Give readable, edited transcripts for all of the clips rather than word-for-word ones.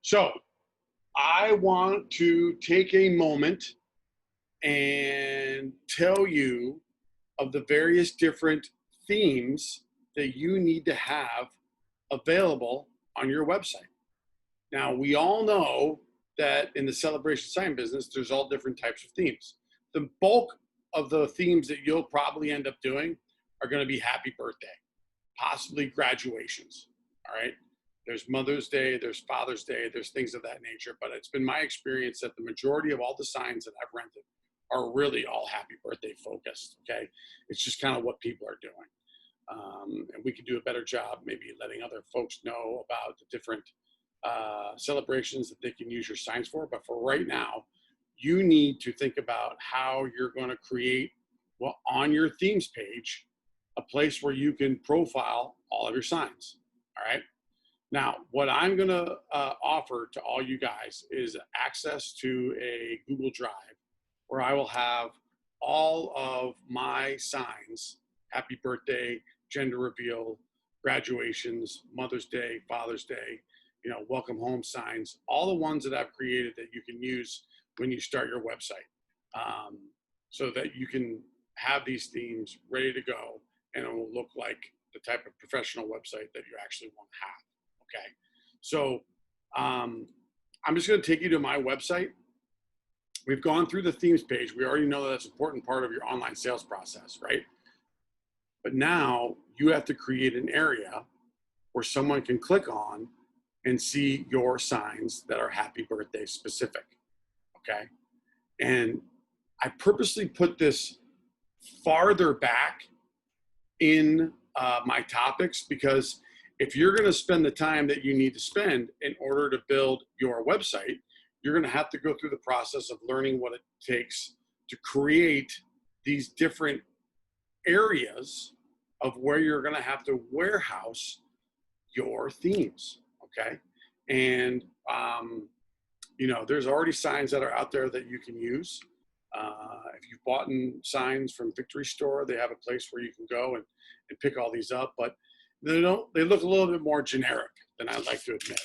So I want to take a moment and tell you of the various different themes that you need to have available on your website. Now, we all know that in the celebration sign business, there's all different types of themes. The bulk of the themes that you'll probably end up doing are going to be happy birthday, possibly graduations. All right. There's Mother's Day, there's Father's Day, there's things of that nature. But it's been my experience that the majority of all the signs that I've rented are really all happy birthday focused. Okay. It's just kind of what people are doing. And we can do a better job maybe letting other folks know about the different celebrations that they can use your signs for. But for right now, you need to think about how you're going to create, well, on your themes page, a place where you can profile all of your signs. All right. Now, what I'm going to offer to all you guys is access to a Google Drive where I will have all of my signs, happy birthday, gender reveal, graduations, Mother's Day, Father's Day, welcome home signs, all the ones that I've created that you can use when you start your website, so that you can have these themes ready to go and it will look like the type of professional website that you actually want to have. Okay. So I'm just going to take you to my website. We've gone through the themes page. We already know that that's an important part of your online sales process, right? But now you have to create an area where someone can click on and see your signs that are happy birthday specific. Okay. And I purposely put this farther back in my topics because if you're going to spend the time that you need to spend in order to build your website, you're going to have to go through the process of learning what it takes to create these different areas of where you're going to have to warehouse your themes. Okay. And, there's already signs that are out there that you can use. If you've bought signs from Victory Store, they have a place where you can go and pick all these up, but they look a little bit more generic than I'd like to admit.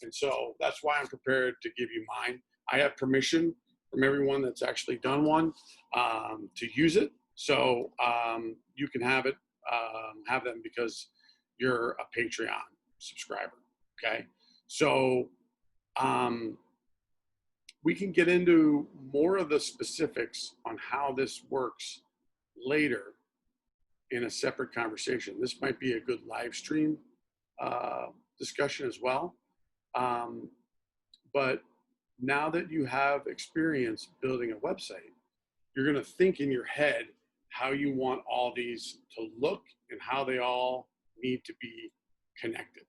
And so that's why I'm prepared to give you mine. I have permission from everyone that's actually done one to use it. So you can have them because you're a Patreon subscriber. Okay. So we can get into more of the specifics on how this works later in a separate conversation. This might be a good live stream discussion as well. But now that you have experience building a website, you're going to think in your head how you want all these to look and how they all need to be connected.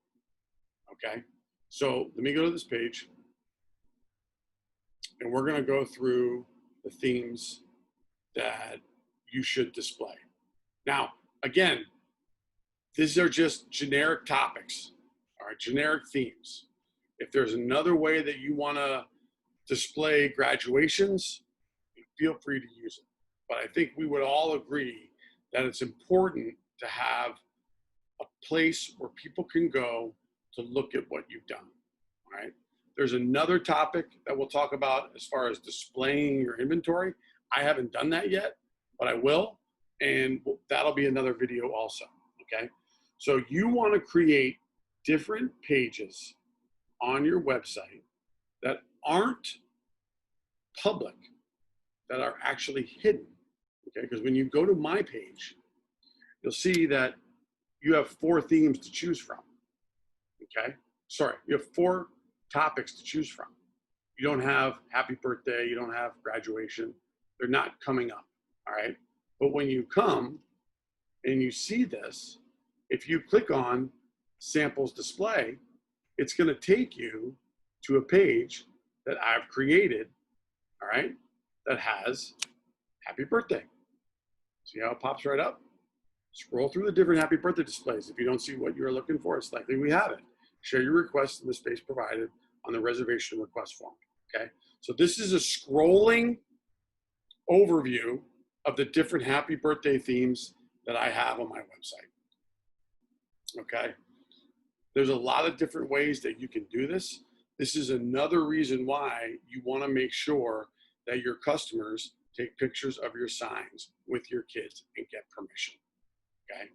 Okay. So let me go to this page and we're going to go through the themes that you should display. Now, again, these are just generic topics, all right, generic themes. If there's another way that you want to display graduations, feel free to use it. But I think we would all agree that it's important to have a place where people can go to look at what you've done, all right? There's another topic that we'll talk about as far as displaying your inventory. I haven't done that yet, but I will. And that'll be another video also, okay? So you want to create different pages on your website that aren't public, that are actually hidden, okay? Because when you go to my page, you'll see that you have 4 themes to choose from, okay? Sorry, you have 4 topics to choose from. You don't have happy birthday, you don't have graduation. They're not coming up, all right? But when you come and you see this, if you click on samples display, it's going to take you to a page that I've created, all right, that has happy birthday. See how it pops right up? Scroll through the different happy birthday displays. If you don't see what you're looking for, it's likely we have it. Share your request in the space provided on the reservation request form, okay? So this is a scrolling overview of the different happy birthday themes that I have on my website, okay? There's a lot of different ways that you can do this, this is another reason why you want to make sure that your customers take pictures of your signs with your kids and get permission. Okay.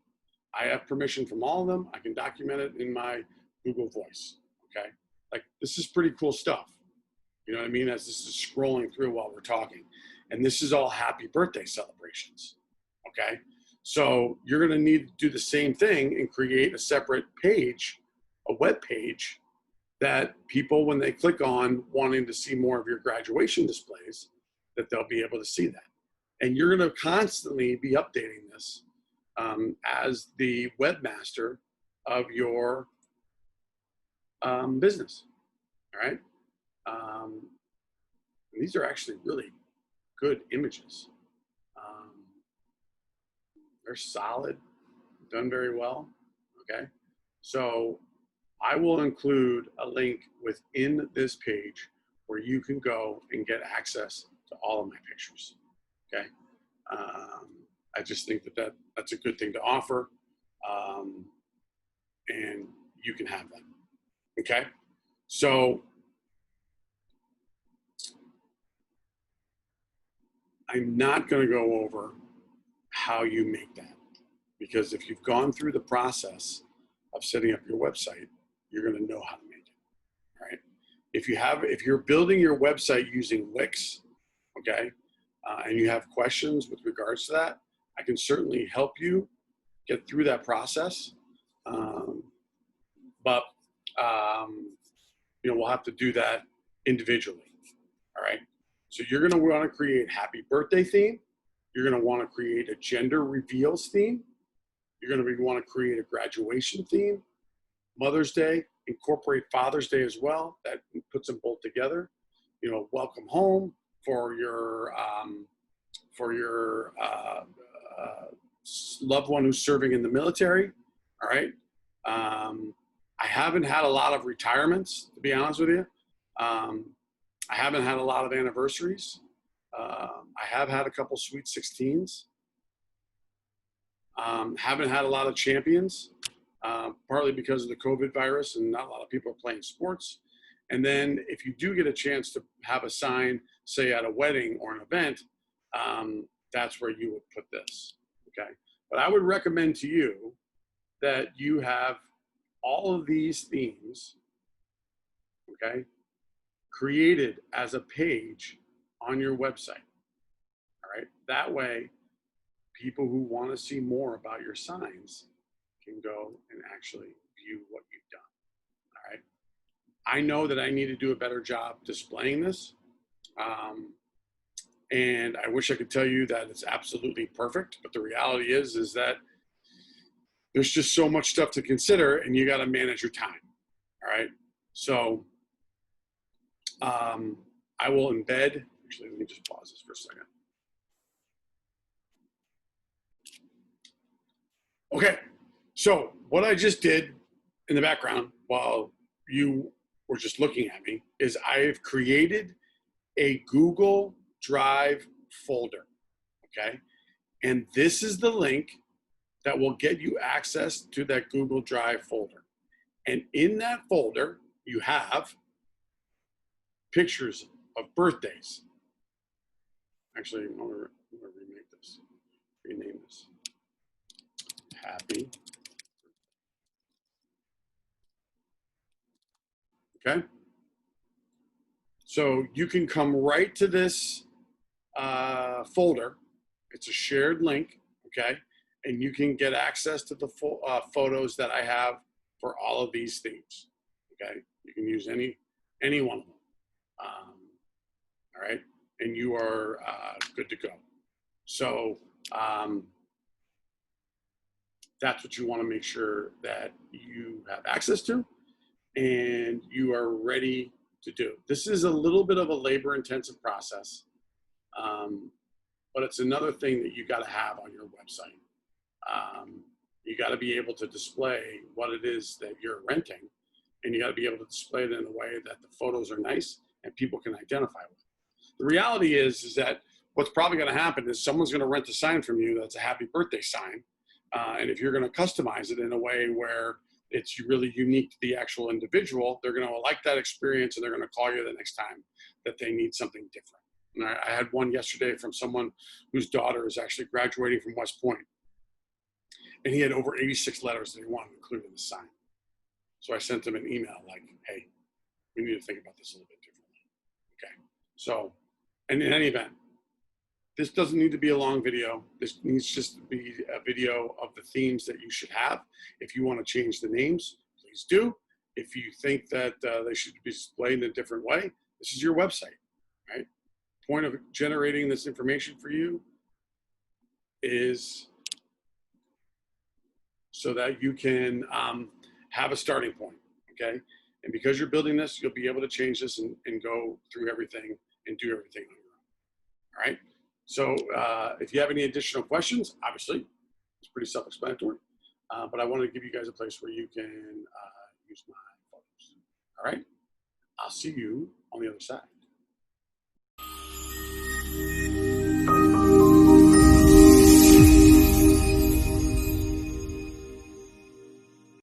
I have permission from all of them. I can document it in my Google Voice. Okay. Like, this is pretty cool stuff. You know what I mean? As this is scrolling through while we're talking. And this is all happy birthday celebrations. Okay. So you're going to need to do the same thing and create a separate page, a web page, that people, when they click on wanting to see more of your graduation displays, that they'll be able to see that. And you're going to constantly be updating this as the webmaster of your business. All right. These are actually really good images. They're solid, done very well. Okay. So I will include a link within this page where you can go and get access to all of my pictures. Okay. I just think that that's a good thing to offer. And you can have them. Okay. So I'm not going to go over how you make that, because if you've gone through the process of setting up your website, you're going to know how to make it. All right. If you're building your website using Wix, okay, and you have questions with regards to that, I can certainly help you get through that process. But we'll have to do that individually. All right. So you're going to want to create happy birthday theme. You're going to want to create a gender reveals theme. You're going to want to create a graduation theme, Mother's Day, incorporate Father's Day as well. That puts them both together. Welcome home for your loved one who's serving in the military. All right. I haven't had a lot of retirements, to be honest with you. I haven't had a lot of anniversaries. I have had a couple Sweet 16s. Haven't had a lot of champions, partly because of the COVID virus and not a lot of people are playing sports. And then if you do get a chance to have a sign, say at a wedding or an event, that's where you would put this. Okay. But I would recommend to you that you have all of these themes, okay, created as a page on your website. All right. That way, people who want to see more about your signs can go and actually view what you've done. All right. I know that I need to do a better job displaying this. And I wish I could tell you that it's absolutely perfect, but the reality is that there's just so much stuff to consider and you got to manage your time. All right. So I will embed, actually, let me just pause this for a second. Okay. So what I just did in the background while you were just looking at me is I've created a Google Drive folder. Okay. And this is the link that will get you access to that Google Drive folder. And in that folder, you have pictures of birthdays. Actually, I'm gonna rename this. Happy. Okay. So you can come right to this folder. It's a shared link. Okay. And you can get access to the full, photos that I have for all of these themes. Okay. You can use any one of them. All right. And you are good to go. So that's what you want to make sure that you have access to and you are ready to do. This is a little bit of a labor intensive process, but it's another thing that you got to have on your website. You got to be able to display what it is that you're renting, and you got to be able to display it in a way that the photos are nice and people can identify with. The reality is that what's probably going to happen is someone's going to rent a sign from you that's a happy birthday sign. And if you're going to customize it in a way where it's really unique to the actual individual, they're going to like that experience and they're going to call you the next time that they need something different. And I had one yesterday from someone whose daughter is actually graduating from West Point, and he had over 86 letters that he wanted to include in the sign. So I sent him an email like, hey, we need to think about this a little bit differently. Okay. So, and in any event, this doesn't need to be a long video. This needs just to be a video of the themes that you should have. If you want to change the names, please do. If you think that they should be displayed in a different way, this is your website, right? Point of generating this information for you is so that you can have a starting point, okay? And because you're building this, you'll be able to change this and go through everything and do everything on your own, all right? So if you have any additional questions, obviously, it's pretty self-explanatory, but I want to give you guys a place where you can use my photos, all right? I'll see you on the other side.